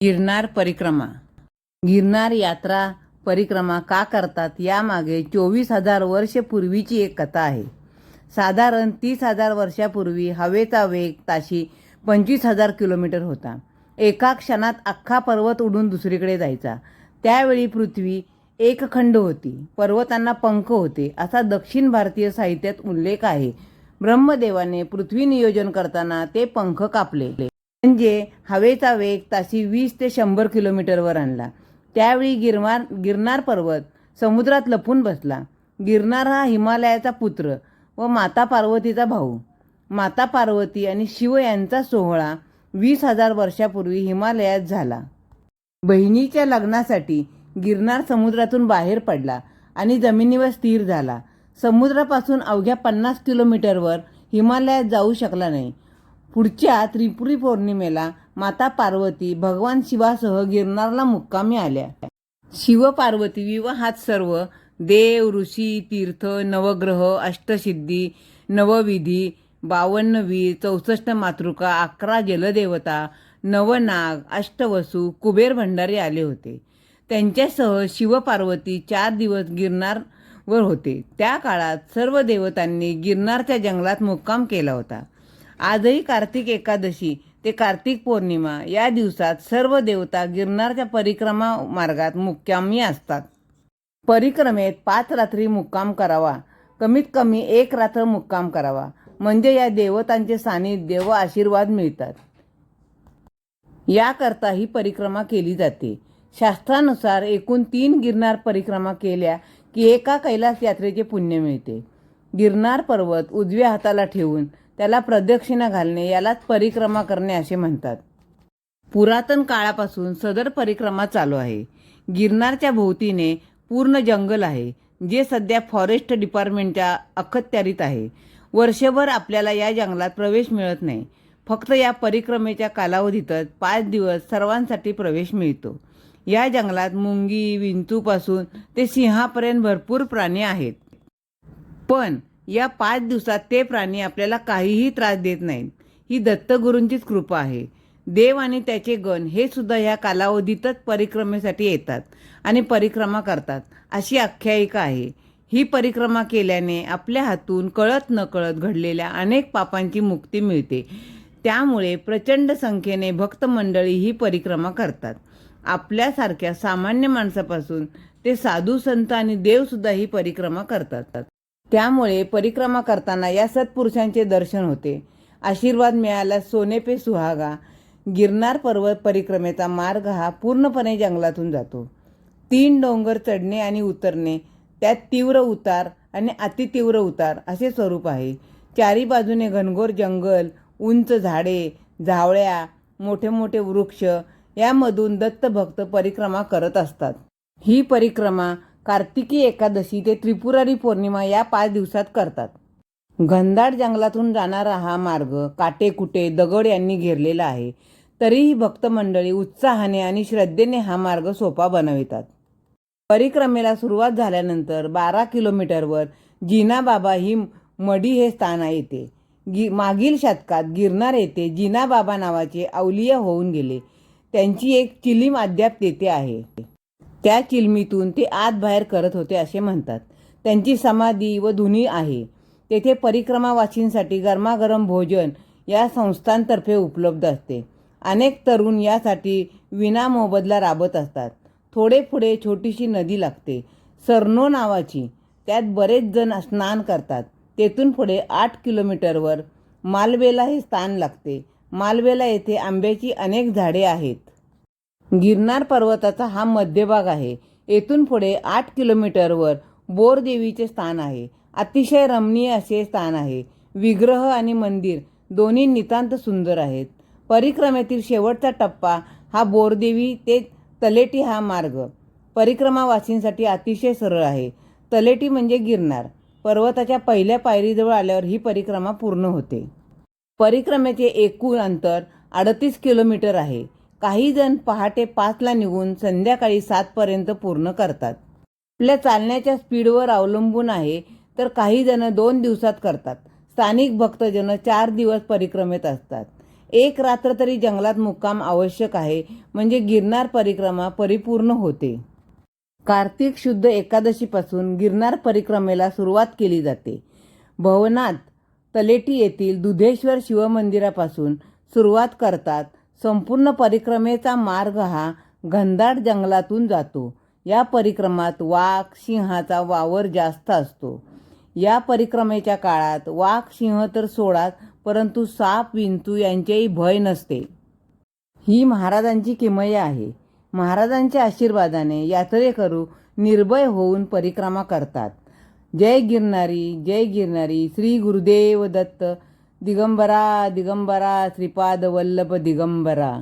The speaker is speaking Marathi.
गिरनार परिक्रमा. गिरनार यात्रा परिक्रमा का करतात यामागे 24,000 वर्ष पूर्वीची एक कथा आहे. साधारण 30,000 वर्षापूर्वी हवेचा वेग ताशी 25,000 किलोमीटर होता. एका क्षणात अख्खा पर्वत उडून दुसरीकडे जायचा. त्यावेळी पृथ्वी एकखंड होती, पर्वतांना पंख होते, असा दक्षिण भारतीय साहित्यात उल्लेख आहे. ब्रह्मदेवाने पृथ्वी नियोजन करताना ते पंख कापले, म्हणजे हवेचा वेग ताशी 20 ते 100 किलोमीटरवर आणला. त्यावेळी गिरनार पर्वत समुद्रात लपून बसला. गिरनार हा हिमालयाचा पुत्र व माता पार्वतीचा भाऊ. माता पार्वती आणि शिव यांचा सोहळा 20,000 वर्षापूर्वी हिमालयात झाला. बहिणीच्या लग्नासाठी गिरनार समुद्रातून बाहेर पडला आणि जमिनीवर स्थिर झाला. समुद्रापासून अवघ्या 50 किलोमीटरवर हिमालयात जाऊ शकला नाही. पुढच्या त्रिपुरी पौर्णिमेला माता पार्वती भगवान शिवासह गिरनारला मुक्कामी आल्या. शिव पार्वती विवाहात सर्व देव, ऋषी, तीर्थ, नवग्रह, अष्टसिद्धी, नवविधी, 52 वीर, 64 मातृका, 11 जलदेवता, नवनाग, अष्टवसू, कुबेर भंडारी आले होते. त्यांच्यासह शिव पार्वती 4 दिवस गिरनारवर होते. त्या काळात सर्व देवतांनी गिरनारच्या जंगलात मुक्काम केला होता. आजही कार्तिक एकादशी ते कार्तिक पौर्णिमा या दिवसात सर्व देवता गिरनारच्या परिक्रमा मार्गात मुक्कामी असतात. परिक्रमेत 5 रात्री मुक्काम करावा, कमीत कमी 1 रात्र मुक्काम करावा, म्हणजे या देवतांचे सानिध्य व आशीर्वाद मिळतात. याकरता ही परिक्रमा केली जाते. शास्त्रानुसार एकूण 3 गिरनार परिक्रमा केल्या की एका कैलास यात्रेचे पुण्य मिळते. गिरनार पर्वत उजव्या हाताला ठेवून त्याला प्रदक्षिणा घालणे यालाच परिक्रमा करणे असे म्हणतात. पुरातन काळापासून सदर परिक्रमा चालू आहे. गिरनारच्या भोवतीने पूर्ण जंगल आहे, जे सध्या फॉरेस्ट डिपार्टमेंटच्या अखत्यारीत आहे. वर्षभर आपल्याला या जंगलात प्रवेश मिळत नाही. फक्त या परिक्रमेच्या कालावधीतच 5 दिवस सर्वांसाठी प्रवेश मिळतो. या जंगलात मुंगी, विंचूपासून ते सिंहापर्यंत भरपूर प्राणी आहेत. पण या 5 दिवसात ते प्राणी आपल्याला काहीही त्रास देत नाहीत. ही दत्तगुरूंचीच कृपा आहे. देव आणि त्याचे गण हे सुद्धा या कालावधीतच परिक्रमेसाठी येतात आणि परिक्रमा करतात, अशी आख्यायिका आहे. ही परिक्रमा केल्याने आपल्या हातून कळत नकळत घडलेल्या अनेक पापांची मुक्ती मिळते. त्यामुळे प्रचंड संख्येने भक्त मंडळी ही परिक्रमा करतात. आपल्यासारख्या सामान्य माणसापासून ते साधू संत आणि देवसुद्धा ही परिक्रमा करतात. त्यामुळे परिक्रमा करताना या सत्पुरुषांचे दर्शन होते. आशीर्वाद मिळाल्यास सोने पे सुहागा. गिरनार पर्वत परिक्रमेचा मार्ग हा पूर्णपणे जंगलातून जातो. 3 डोंगर चढणे आणि उतरणे, त्यात तीव्र उतार आणि अतितीव्र उतार असे स्वरूप आहे. चारी बाजूने घनघोर जंगल, उंच झाडे, झावळ्या, मोठे मोठे वृक्ष यामधून दत्तभक्त परिक्रमा करत असतात. ही परिक्रमा कार्तिकी एकादशी ते त्रिपुरारी पौर्णिमा या 5 दिवसात करतात. घनदाट जंगलातून जाणारा हा मार्ग काटेकुटे, दगड यांनी घेरलेला आहे. तरीही भक्त मंडळी उत्साहाने आणि श्रद्धेने हा मार्ग सोपा बनवितात. परिक्रमेला सुरुवात झाल्यानंतर 12 किलोमीटरवर जिनाबाबा ही मढी हे स्थान येते. मागील शतकात गिरनार येथे जिनाबाबा नावाचे अवलिया होऊन गेले. त्यांची एक चिलीम अद्याप तेथे आहे. त्या चिलमीतून ते आत बाहेर करत होते असे म्हणतात. त्यांची समाधी व धुनी आहे. तेथे परिक्रमावासींसाठी गरमागरम भोजन या संस्थांतर्फे उपलब्ध असते. अनेक तरुण यासाठी विनामोबदला राबत असतात. थोडे पुढे छोटीशी नदी लागते, सरनो नावाची. त्यात बरेच जण स्नान करतात. तेथून पुढे 8 किलोमीटरवर मालवेला हे स्थान लागते. मालवेला येथे आंब्याची अनेक झाडे आहेत. गिरनार पर्वताचा हा मध्यभाग आहे. येथून पुढे 8 किलोमीटरवर बोरदेवीचे स्थान आहे. अतिशय रमणीय असे स्थान आहे. विग्रह आणि मंदिर दोन्ही नितांत सुंदर आहेत. परिक्रमेतील शेवटचा टप्पा हा बोरदेवी ते तलेटी हा मार्ग परिक्रमावासींसाठी अतिशय सरळ आहे. तलेटी म्हणजे गिरनार पर्वताच्या पहिल्या पायरीजवळ आल्यावर ही परिक्रमा पूर्ण होते. परिक्रमेचे एकूण अंतर 38 किलोमीटर आहे. काही जण पहाटे 5ला निघून संध्याकाळी 7 पर्यंत पूर्ण करतात. आपल्या चालण्याच्या स्पीडवर अवलंबून आहे, तर काही जण 2 दिवसात करतात. स्थानिक भक्तजन 4 दिवस परिक्रमेत असतात. एक रात्र तरी जंगलात मुक्काम आवश्यक आहे, म्हणजे गिरनार परिक्रमा परिपूर्ण होते. कार्तिक शुद्ध एकादशीपासून गिरनार परिक्रमेला सुरुवात केली जाते. भवनाथ तलेटी येथील दुधेश्वर शिवमंदिरापासून सुरुवात करतात. संपूर्ण परिक्रमेचा मार्ग हा घनदाट जंगलातून जातो. या परिक्रमात वाघ, सिंहाचा वावर जास्त असतो. या परिक्रमेच्या काळात वाघ, सिंह तर सोडाच, परंतु साप, विंचू यांचेही भय नसते. ही महाराजांची किमया आहे. महाराजांच्या आशीर्वादाने यात्रेकरू निर्भय होऊन परिक्रमा करतात. जय गिरनारी, जय गिरनारी. श्री गुरुदेव दत्त. दिगंबरा दिगंबरा, श्रीपाद वल्लभ दिगंबरा.